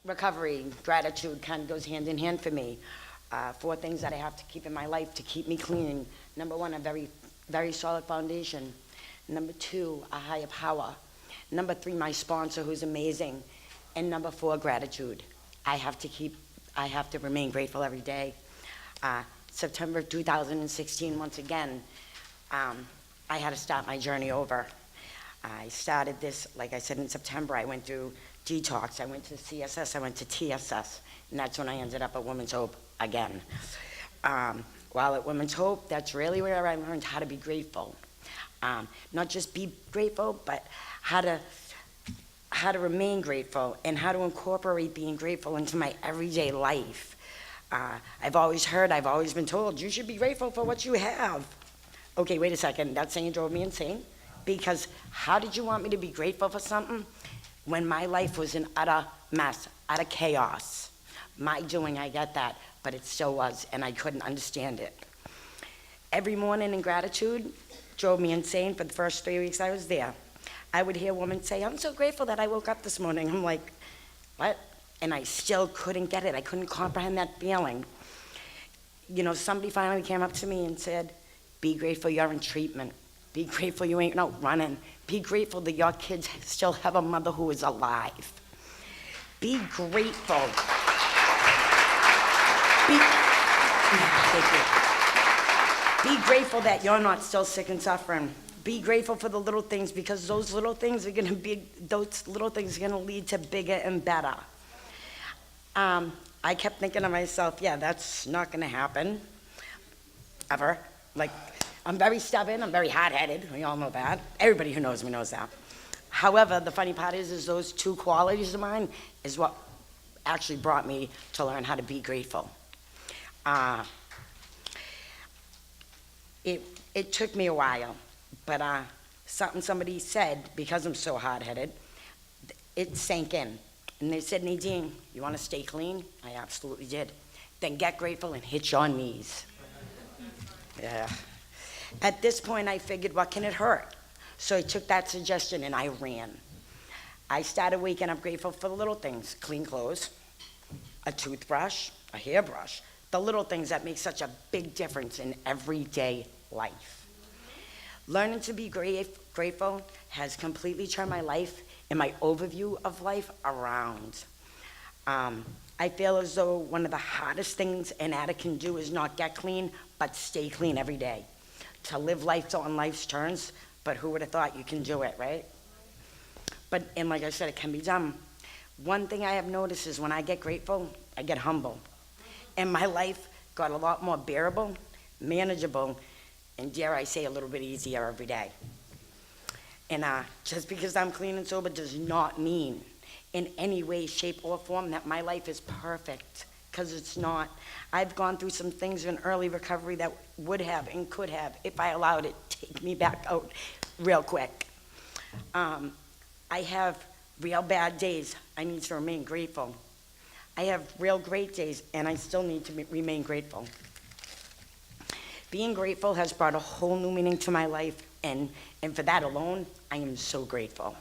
recovery, gratitude kind of goes hand in hand for me. Four things that I have to keep in my life to keep me clean. Number one, a very, very solid foundation. Number two, a higher power. Number three, my sponsor, who's amazing. And number four, gratitude. I have to remain grateful every day. September 2016, once again, I had to start my journey over. I started this, like I said, in September. I went through detox, I went to CSS, I went to TSS, and that's when I ended up at Women's Hope again. While at Women's Hope, that's really where I learned how to be grateful. Not just be grateful, but how to remain grateful and how to incorporate being grateful into my everyday life. I've always been told, you should be grateful for what you have. Okay, wait a second, that saying drove me insane, because how did you want me to be grateful for something when my life was an utter mess, utter chaos? My doing, I get that, but it still was, and I couldn't understand it. Every morning in gratitude drove me insane for the first 3 weeks I was there. I would hear women say, I'm so grateful that I woke up this morning. I'm like, what? And I still couldn't get it. I couldn't comprehend that feeling. You know, somebody finally came up to me and said, be grateful you're in treatment. Be grateful you ain't out running. Be grateful that your kids still have a mother who is alive. Be grateful. Be grateful that you're not still sick and suffering. Be grateful for the little things, because those little things are gonna lead to bigger and better. I kept thinking to myself, yeah, that's not gonna happen, ever. Like, I'm very stubborn, I'm very hard-headed, we all know that. Everybody who knows me knows that. However, the funny part is those two qualities of mine is what actually brought me to learn how to be grateful. It took me a while, but somebody said, because I'm so hard-headed, it sank in. And they said, Nadeane, you want to stay clean? I absolutely did. Then get grateful and hit your knees. Yeah. At this point, I figured, what can it hurt? So I took that suggestion and I ran. I started waking up grateful for the little things: clean clothes, a toothbrush, a hairbrush, the little things that make such a big difference in everyday life. Learning to be grateful has completely turned my life and my overview of life around. I feel as though one of the hardest things an addict can do is not get clean, but stay clean every day. To live life on life's terms, but who would have thought you can do it, right? And like I said, it can be done. One thing I have noticed is when I get grateful, I get humble. And my life got a lot more bearable, manageable, and dare I say, a little bit easier every day. And just because I'm clean and sober does not mean in any way, shape, or form that my life is perfect, because it's not. I've gone through some things in early recovery that would have and could have, if I allowed it, take me back out real quick. I have real bad days. I need to remain grateful. I have real great days, and I still need to remain grateful. Being grateful has brought a whole new meaning to my life, and for that alone, I am so grateful.